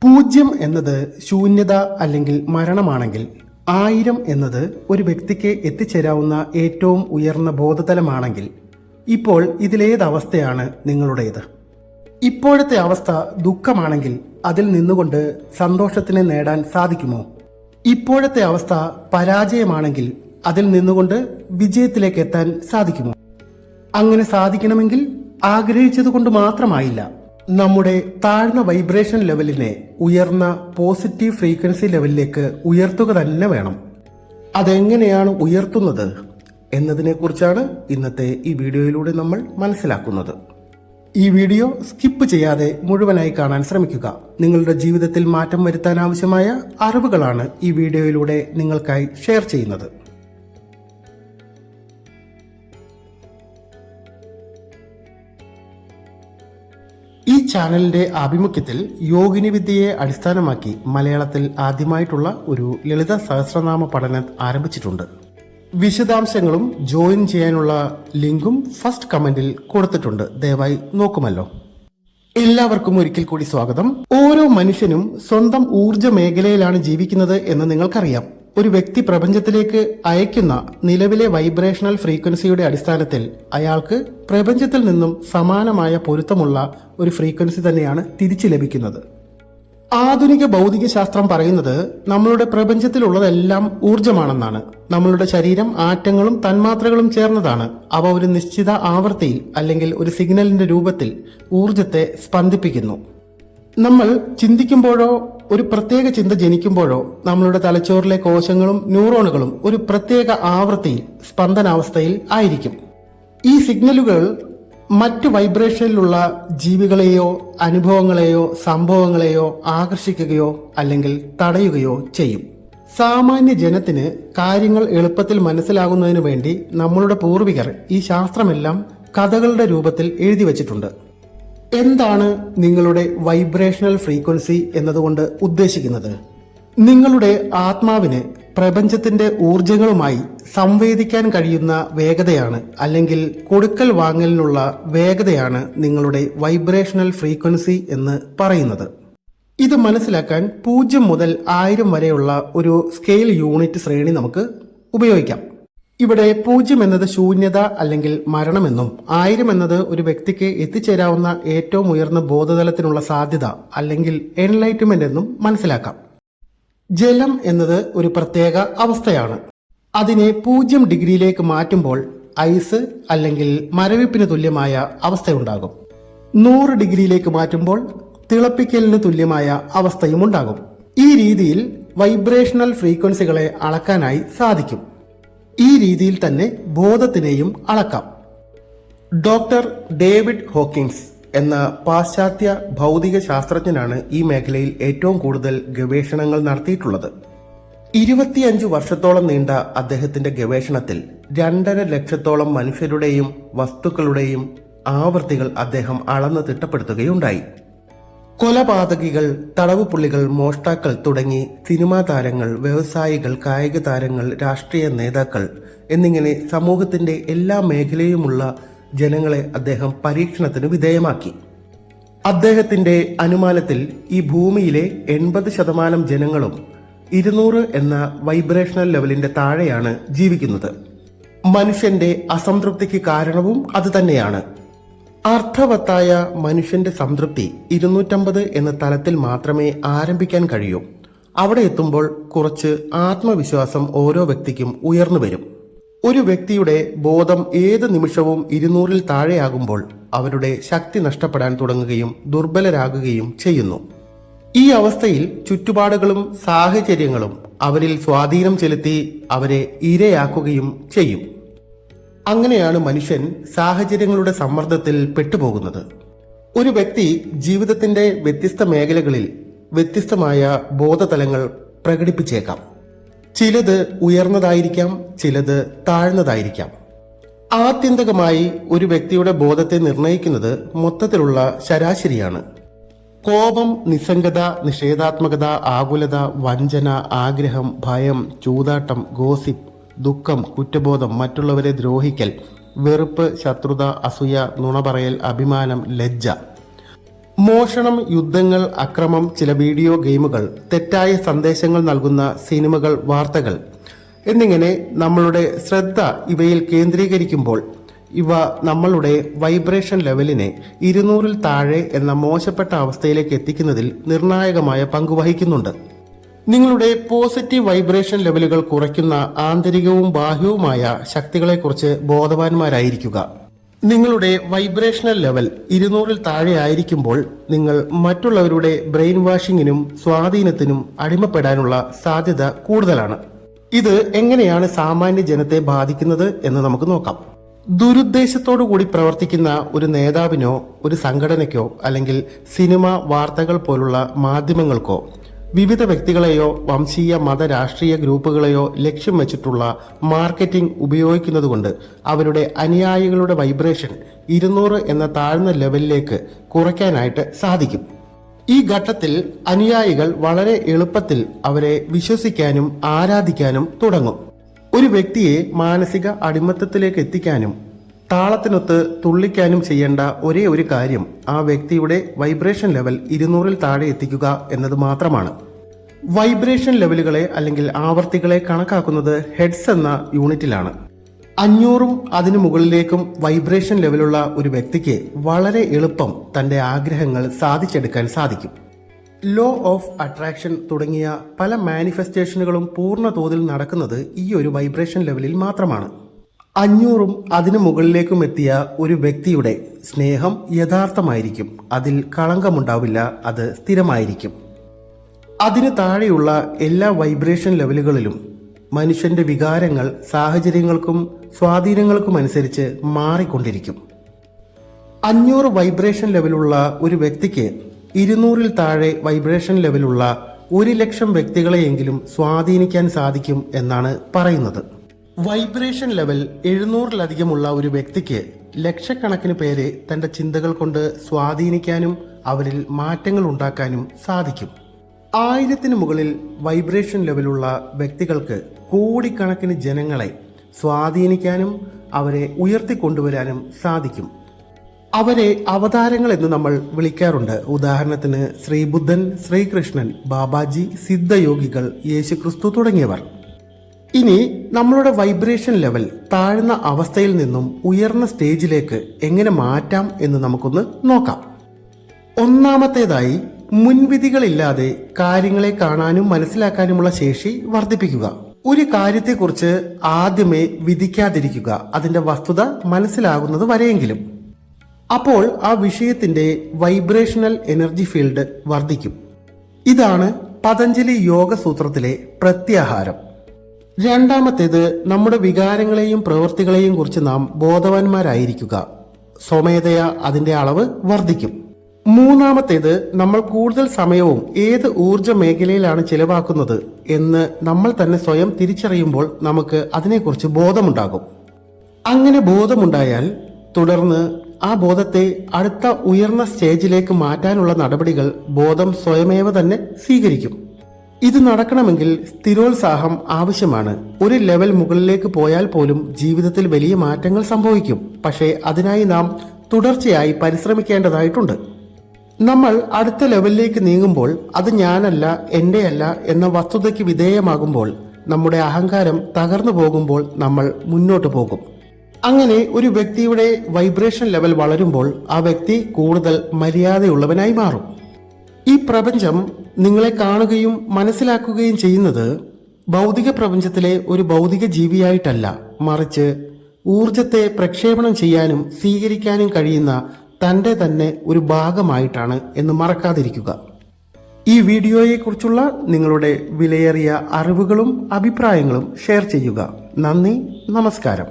പൂജ്യം എന്നത് ശൂന്യത അല്ലെങ്കിൽ മരണമാണെങ്കിൽ 1000 എന്നത് ഒരു വ്യക്തിക്ക് എത്തിച്ചേരാവുന്ന ഏറ്റവും ഉയർന്ന ബോധതലമാണെങ്കിൽ ഇപ്പോൾ ഇതിലേതവസ്ഥയാണ് നിങ്ങളുടേത്? ഇപ്പോഴത്തെ അവസ്ഥ ദുഃഖമാണെങ്കിൽ അതിൽ നിന്നുകൊണ്ട് സന്തോഷത്തിനെ നേടാൻ സാധിക്കുമോ? ഇപ്പോഴത്തെ അവസ്ഥ പരാജയമാണെങ്കിൽ അതിൽ നിന്നുകൊണ്ട് വിജയത്തിലേക്ക് എത്താൻ സാധിക്കുമോ? അങ്ങനെ സാധിക്കണമെങ്കിൽ ആഗ്രഹിച്ചതുകൊണ്ട് മാത്രമായില്ല, നമ്മുടെ താഴ്ന്ന വൈബ്രേഷൻ ലെവലിനെ ഉയർന്ന പോസിറ്റീവ് ഫ്രീക്വൻസി ലെവലിലേക്ക് ഉയർത്തുക തന്നെ വേണം. അതെങ്ങനെയാണ് ഉയർത്തുന്നത് എന്നതിനെക്കുറിച്ചാണ് ഇന്നത്തെ ഈ വീഡിയോയിലൂടെ നമ്മൾ മനസ്സിലാക്കുന്നത്. ഈ വീഡിയോ സ്കിപ്പ് ചെയ്യാതെ മുഴുവനായി കാണാൻ ശ്രമിക്കുക. നിങ്ങളുടെ ജീവിതത്തിൽ മാറ്റം വരുത്താൻ ആവശ്യമായ അറിവുകളാണ് ഈ വീഡിയോയിലൂടെ നിങ്ങൾക്കായി ഷെയർ ചെയ്യുന്നത്. ഈ ചാനലിന്റെ ആഭിമുഖ്യത്തിൽ യോഗിനി വിദ്യയെ അടിസ്ഥാനമാക്കി മലയാളത്തിൽ ആദ്യമായിട്ടുള്ള ഒരു ലളിത സഹസ്രനാമ പഠനം ആരംഭിച്ചിട്ടുണ്ട്. വിശദാംശങ്ങളും ജോയിൻ ചെയ്യാനുള്ള ലിങ്കും ഫസ്റ്റ് കമന്റിൽ കൊടുത്തിട്ടുണ്ട്. ദയവായി നോക്കുമല്ലോ. എല്ലാവർക്കും ഒരിക്കൽ കൂടി സ്വാഗതം. ഓരോ മനുഷ്യനും സ്വന്തം ഊർജ മേഖലയിലാണ് ജീവിക്കുന്നത് എന്ന് നിങ്ങൾക്കറിയാം. ഒരു വ്യക്തി പ്രപഞ്ചത്തിലേക്ക് അയക്കുന്ന നിലവിലെ വൈബ്രേഷണൽ ഫ്രീക്വൻസിയുടെ അടിസ്ഥാനത്തിൽ അയാൾക്ക് പ്രപഞ്ചത്തിൽ നിന്നും സമാനമായ പൊരുത്തമുള്ള ഒരു ഫ്രീക്വൻസി തന്നെയാണ് തിരിച്ചു ലഭിക്കുന്നത്. ആധുനിക ഭൗതിക ശാസ്ത്രം പറയുന്നത് നമ്മളുടെ പ്രപഞ്ചത്തിലുള്ളതെല്ലാം ഊർജമാണെന്നാണ്. നമ്മളുടെ ശരീരം ആറ്റങ്ങളും തന്മാത്രകളും ചേർന്നതാണ്. അവ ഒരു നിശ്ചിത ആവൃത്തിയിൽ അല്ലെങ്കിൽ ഒരു സിഗ്നലിന്റെ രൂപത്തിൽ ഊർജത്തെ സ്പന്ദിപ്പിക്കുന്നു. നമ്മൾ ചിന്തിക്കുമ്പോഴോ ഒരു പ്രത്യേക ചിന്ത ജനിക്കുമ്പോഴോ നമ്മളുടെ തലച്ചോറിലെ കോശങ്ങളും ന്യൂറോണുകളും ഒരു പ്രത്യേക ആവൃത്തിയിൽ സ്പന്ദനാവസ്ഥയിൽ ആയിരിക്കും. ഈ സിഗ്നലുകൾ മറ്റു വൈബ്രേഷനിലുള്ള ജീവികളെയോ അനുഭവങ്ങളെയോ സംഭവങ്ങളെയോ ആകർഷിക്കുകയോ അല്ലെങ്കിൽ തടയുകയോ ചെയ്യും. സാമാന്യ ജനത്തിന് കാര്യങ്ങൾ എളുപ്പത്തിൽ മനസ്സിലാകുന്നതിനു വേണ്ടി നമ്മളുടെ പൂർവികർ ഈ ശാസ്ത്രമെല്ലാം കഥകളുടെ രൂപത്തിൽ എഴുതി വച്ചിട്ടുണ്ട്. എന്താണ് നിങ്ങളുടെ വൈബ്രേഷണൽ ഫ്രീക്വൻസി എന്നതുകൊണ്ട് ഉദ്ദേശിക്കുന്നത്? നിങ്ങളുടെ ആത്മാവിന് പ്രപഞ്ചത്തിന്റെ ഊർജങ്ങളുമായി സംവേദിക്കാൻ കഴിയുന്ന വേഗതയാണ്, അല്ലെങ്കിൽ കൊടുക്കൽ വാങ്ങലിനുള്ള വേഗതയാണ് നിങ്ങളുടെ വൈബ്രേഷണൽ ഫ്രീക്വൻസി എന്ന് പറയുന്നത്. ഇത് മനസ്സിലാക്കാൻ 0 മുതൽ 1000 വരെയുള്ള ഒരു സ്കെയിൽ യൂണിറ്റ് ശ്രേണി നമുക്ക് ഉപയോഗിക്കാം. ഇവിടെ 0 എന്നത് ശൂന്യത അല്ലെങ്കിൽ മരണമെന്നും 1000 എന്നത് ഒരു വ്യക്തിക്ക് എത്തിച്ചേരാവുന്ന ഏറ്റവും ഉയർന്ന ബോധതലത്തിനുള്ള സാധ്യത അല്ലെങ്കിൽ എൻലൈറ്റ്മെന്റ് എന്നും മനസ്സിലാക്കാം. ജലം എന്നത് ഒരു പ്രത്യേക അവസ്ഥയാണ്. അതിനെ 0 ഡിഗ്രിയിലേക്ക് മാറ്റുമ്പോൾ ഐസ് അല്ലെങ്കിൽ മരവിപ്പിന് തുല്യമായ അവസ്ഥയുണ്ടാകും. 100 ഡിഗ്രിയിലേക്ക് മാറ്റുമ്പോൾ തിളപ്പിക്കലിന് തുല്യമായ അവസ്ഥയും ഉണ്ടാകും. ഈ രീതിയിൽ വൈബ്രേഷണൽ ഫ്രീക്വൻസികളെ അളക്കാനായി സാധിക്കും. ഈ രീതിയിൽ തന്നെ ബോധത്തിനെയും അളക്കാം. ഡോക്ടർ ഡേവിഡ് ഹോക്കിൻസ് എന്ന പാശ്ചാത്യ ഭൗതിക ശാസ്ത്രജ്ഞനാണ് ഈ മേഖലയിൽ ഏറ്റവും കൂടുതൽ ഗവേഷണങ്ങൾ നടത്തിയിട്ടുള്ളത്. 25 വർഷത്തോളം നീണ്ട അദ്ദേഹത്തിന്റെ ഗവേഷണത്തിൽ 2.5 ലക്ഷത്തോളം മനുഷ്യരുടെയും വസ്തുക്കളുടെയും ആവൃത്തികൾ അദ്ദേഹം അളന്ന് തിട്ടപ്പെടുത്തുകയുണ്ടായി. കൊലപാതകികൾ, തടവുപുള്ളികൾ, മോഷ്ടാക്കൾ തുടങ്ങി സിനിമാ താരങ്ങൾ, വ്യവസായികൾ, കായിക താരങ്ങൾ, രാഷ്ട്രീയ നേതാക്കൾ എന്നിങ്ങനെ സമൂഹത്തിന്റെ എല്ലാ മേഖലയുമുള്ള ജനങ്ങളെ അദ്ദേഹം പരീക്ഷണത്തിന് വിധേയമാക്കി. അദ്ദേഹത്തിന്റെ അനുമാനത്തിൽ ഈ ഭൂമിയിലെ 80% ജനങ്ങളും 200 എന്ന വൈബ്രേഷണൽ ലെവലിന്റെ താഴെയാണ് ജീവിക്കുന്നത്. മനുഷ്യന്റെ അസംതൃപ്തിക്ക് കാരണവും അത് തന്നെയാണ്. അർത്ഥവത്തായ മനുഷ്യന്റെ സംതൃപ്തി 250 എന്ന തലത്തിൽ മാത്രമേ ആരംഭിക്കാൻ കഴിയൂ. അവിടെ എത്തുമ്പോൾ കുറച്ച് ആത്മവിശ്വാസം ഓരോ വ്യക്തിക്കും ഉയർന്നു വരും. ഒരു വ്യക്തിയുടെ ബോധം ഏത് നിമിഷവും 200-ൽ താഴെയാകുമ്പോൾ അവരുടെ ശക്തി നഷ്ടപ്പെടാൻ തുടങ്ങുകയും ദുർബലരാകുകയും ചെയ്യുന്നു. ഈ അവസ്ഥയിൽ ചുറ്റുപാടുകളും സാഹചര്യങ്ങളും അവരിൽ സ്വാധീനം ചെലുത്തി അവരെ ഇരയാക്കുകയും ചെയ്യും. അങ്ങനെയാണ് മനുഷ്യൻ സാഹചര്യങ്ങളുടെ സമ്മർദ്ദത്തിൽ പെട്ടുപോകുന്നത്. ഒരു വ്യക്തി ജീവിതത്തിന്റെ വ്യത്യസ്ത മേഖലകളിൽ വ്യത്യസ്തമായ ബോധതലങ്ങൾ പ്രകടിപ്പിച്ചേക്കാം. ചിലത് ഉയർന്നതായിരിക്കാം, ചിലത് താഴ്ന്നതായിരിക്കാം. ആത്യന്തികമായി ഒരു വ്യക്തിയുടെ ബോധത്തെ നിർണ്ണയിക്കുന്നത് മൊത്തത്തിലുള്ള ശരാശരിയാണ്. കോപം, നിസ്സംഗത, നിഷേധാത്മകത, ആകുലത, വഞ്ചന, ആഗ്രഹം, ഭയം, ചൂതാട്ടം, ഗോസിപ്പ്, ദുഃഖം, കുറ്റബോധം, മറ്റുള്ളവരെ ദ്രോഹിക്കൽ, വെറുപ്പ്, ശത്രുത, അസൂയ, നുണ പറയൽ, അഭിമാനം, ലജ്ജ മോഷണം, യുദ്ധങ്ങൾ, അക്രമം, ചില വീഡിയോ ഗെയിമുകൾ, തെറ്റായ സന്ദേശങ്ങൾ നൽകുന്ന സിനിമകൾ, വാർത്തകൾ എന്നിങ്ങനെ നമ്മളുടെ ശ്രദ്ധ ഇവയിൽ കേന്ദ്രീകരിക്കുമ്പോൾ ഇവ നമ്മളുടെ വൈബ്രേഷൻ ലെവലിനെ 200-ൽ താഴെ എന്ന മോശപ്പെട്ട അവസ്ഥയിലേക്ക് എത്തിക്കുന്നതിൽ നിർണായകമായ പങ്ക് വഹിക്കുന്നുണ്ട്. നിങ്ങളുടെ പോസിറ്റീവ് വൈബ്രേഷൻ ലെവലുകൾ കുറയ്ക്കുന്ന ആന്തരികവും ബാഹ്യവുമായ ശക്തികളെക്കുറിച്ച് ബോധവാന്മാരായിരിക്കുക. നിങ്ങളുടെ വൈബ്രേഷണൽ ലെവൽ 200-ൽ താഴെ ആയിരിക്കുമ്പോൾ നിങ്ങൾ മറ്റുള്ളവരുടെ ബ്രെയിൻ വാഷിങ്ങിനും സ്വാധീനത്തിനും അടിമപ്പെടാനുള്ള സാധ്യത കൂടുതലാണ്. ഇത് എങ്ങനെയാണ് സാമാന്യ ജനത്തെ ബാധിക്കുന്നത് എന്ന് നമുക്ക് നോക്കാം. ദുരുദ്ദേശത്തോടു കൂടി പ്രവർത്തിക്കുന്ന ഒരു നേതാവിനോ ഒരു സംഘടനയ്ക്കോ അല്ലെങ്കിൽ സിനിമ, വാർത്തകൾ പോലുള്ള മാധ്യമങ്ങൾക്കോ വിവിധ വ്യക്തികളെയോ വംശീയ, മത, രാഷ്ട്രീയ ഗ്രൂപ്പുകളെയോ ലക്ഷ്യം വെച്ചിട്ടുള്ള മാർക്കറ്റിംഗ് ഉപയോഗിക്കുന്നതുകൊണ്ട് അവരുടെ അനുയായികളുടെ വൈബ്രേഷൻ 200 എന്ന താഴ്ന്ന ലെവലിലേക്ക് കുറയ്ക്കാനായിട്ട് സാധിക്കും. ഈ ഘട്ടത്തിൽ അനുയായികൾ വളരെ എളുപ്പത്തിൽ അവരെ വിശ്വസിക്കാനും ആരാധിക്കാനും തുടങ്ങും. ഒരു വ്യക്തിയെ മാനസിക അടിമത്തത്തിലേക്ക് എത്തിക്കാനും താളത്തിനൊത്ത് തുള്ളിക്കാനും ചെയ്യേണ്ട ഒരേ ഒരു കാര്യം ആ വ്യക്തിയുടെ വൈബ്രേഷൻ ലെവൽ 200-ൽ താഴെ എത്തിക്കുക എന്നത് മാത്രമാണ്. വൈബ്രേഷൻ ലെവലുകളെ അല്ലെങ്കിൽ ആവർത്തികളെ കണക്കാക്കുന്നത് ഹെഡ്സ് എന്ന യൂണിറ്റിലാണ്. 500-ഉം അതിനു മുകളിലേക്കും വൈബ്രേഷൻ ലെവലുള്ള ഒരു വ്യക്തിക്ക് വളരെ എളുപ്പം തന്റെ ആഗ്രഹങ്ങൾ സാധിച്ചെടുക്കാൻ സാധിക്കും. ലോ ഓഫ് അട്രാക്ഷൻ തുടങ്ങിയ പല മാനിഫെസ്റ്റേഷനുകളും പൂർണ്ണ തോതിൽ നടക്കുന്നത് ഈ ഒരു വൈബ്രേഷൻ ലെവലിൽ മാത്രമാണ്. 500-ഉം അതിനു മുകളിലേക്കും എത്തിയ ഒരു വ്യക്തിയുടെ സ്നേഹം യഥാർത്ഥമായിരിക്കും. അതിൽ കളങ്കമുണ്ടാവില്ല, അത് സ്ഥിരമായിരിക്കും. അതിന് താഴെയുള്ള എല്ലാ വൈബ്രേഷൻ ലെവലുകളിലും മനുഷ്യന്റെ വികാരങ്ങൾ സാഹചര്യങ്ങൾക്കും സ്വാധീനങ്ങൾക്കും അനുസരിച്ച് മാറിക്കൊണ്ടിരിക്കും. 500 വൈബ്രേഷൻ ലെവലുള്ള ഒരു വ്യക്തിക്ക് 200-ൽ താഴെ വൈബ്രേഷൻ ലെവലുള്ള 1,00,000 വ്യക്തികളെയെങ്കിലും സ്വാധീനിക്കാൻ സാധിക്കും എന്നാണ് പറയുന്നത്. വൈബ്രേഷൻ ലെവൽ 700-ലധികമുള്ള ഒരു വ്യക്തിക്ക് ലക്ഷക്കണക്കിന് പേരെ തന്റെ ചിന്തകൾ കൊണ്ട് സ്വാധീനിക്കാനും അവരിൽ മാറ്റങ്ങൾ ഉണ്ടാക്കാനും സാധിക്കും. 1000-ന് മുകളിൽ വൈബ്രേഷൻ ലെവലുള്ള വ്യക്തികൾക്ക് കോടിക്കണക്കിന് ജനങ്ങളെ സ്വാധീനിക്കാനും അവരെ ഉയർത്തിക്കൊണ്ടുവരാനും സാധിക്കും. അവരെ അവതാരങ്ങൾ എന്ന് നമ്മൾ വിളിക്കാറുണ്ട്. ഉദാഹരണത്തിന് ശ്രീബുദ്ധൻ, ശ്രീകൃഷ്ണൻ, ബാബാജി, സിദ്ധയോഗികൾ, യേശുക്രിസ്തു തുടങ്ങിയവർ. ഇനി നമ്മളുടെ വൈബ്രേഷൻ ലെവൽ താഴ്ന്ന അവസ്ഥയിൽ നിന്നും ഉയർന്ന സ്റ്റേജിലേക്ക് എങ്ങനെ മാറ്റാം എന്ന് നമുക്കൊന്ന് നോക്കാം. ഒന്നാമത്തേതായി, മുൻവിധികളില്ലാതെ കാര്യങ്ങളെ കാണാനും മനസ്സിലാക്കാനുമുള്ള ശേഷി വർദ്ധിപ്പിക്കുക. ഒരു കാര്യത്തെക്കുറിച്ച് ആദ്യമേ വിധിക്കാതിരിക്കുക, അതിന്റെ വസ്തുത മനസ്സിലാകുന്നത് വരെയെങ്കിലും. അപ്പോൾ ആ വിഷയത്തിന്റെ വൈബ്രേഷണൽ എനർജി ഫീൽഡ് വർദ്ധിക്കും. ഇതാണ് പതഞ്ജലി യോഗ സൂത്രത്തിലെ പ്രത്യാഹാരം. രണ്ടാമത്തേത്, നമ്മുടെ വികാരങ്ങളെയും പ്രവൃത്തികളെയും കുറിച്ച് നാം ബോധവാന്മാരായിരിക്കുക. സ്വമേധയാ അതിന്റെ അളവ് വർദ്ധിക്കും. മൂന്നാമത്തേത്, നമ്മൾ കൂടുതൽ സമയവും ഏത് ഊർജ മേഖലയിലാണ് ചിലവാക്കുന്നത് എന്ന് നമ്മൾ തന്നെ സ്വയം തിരിച്ചറിയുമ്പോൾ നമുക്ക് അതിനെക്കുറിച്ച് ബോധമുണ്ടാകും. അങ്ങനെ ബോധമുണ്ടായാൽ തുടർന്ന് ആ ബോധത്തെ അടുത്ത ഉയർന്ന സ്റ്റേജിലേക്ക് മാറ്റാനുള്ള നടപടികൾ ബോധം സ്വയമേവ തന്നെ സ്വീകരിക്കും. ഇത് നടക്കണമെങ്കിൽ സ്ഥിരോത്സാഹം ആവശ്യമാണ്. ഒരു ലെവൽ മുകളിലേക്ക് പോയാൽ പോലും ജീവിതത്തിൽ വലിയ മാറ്റങ്ങൾ സംഭവിക്കും. പക്ഷേ അതിനായി നാം തുടർച്ചയായി പരിശ്രമിക്കേണ്ടതായിട്ടുണ്ട്. നമ്മൾ അടുത്ത ലെവലിലേക്ക് നീങ്ങുമ്പോൾ അത് ഞാനല്ല, എന്റെയല്ല എന്ന വസ്തുതയ്ക്ക് വിധേയമാകുമ്പോൾ, നമ്മുടെ അഹങ്കാരം തകർന്നു പോകുമ്പോൾ നമ്മൾ മുന്നോട്ട് പോകും. അങ്ങനെ ഒരു വ്യക്തിയുടെ വൈബ്രേഷൻ ലെവൽ വളരുമ്പോൾ ആ വ്യക്തി കൂടുതൽ മര്യാദയുള്ളവനായി മാറും. ഈ പ്രപഞ്ചം നിങ്ങളെ കാണുകയും മനസ്സിലാക്കുകയും ചെയ്യുന്നത് ഭൗതിക പ്രപഞ്ചത്തിലെ ഒരു ഭൗതിക ജീവിയായിട്ടല്ല, മറിച്ച് ഊർജത്തെ പ്രക്ഷേപണം ചെയ്യാനും സ്വീകരിക്കാനും കഴിയുന്ന തന്റെ തന്നെ ഒരു ഭാഗമായിട്ടാണ് എന്ന് മറക്കാതിരിക്കുക. ഈ വീഡിയോയെക്കുറിച്ചുള്ള നിങ്ങളുടെ വിലയേറിയ അറിവുകളും അഭിപ്രായങ്ങളും ഷെയർ ചെയ്യുക. നന്ദി, നമസ്കാരം.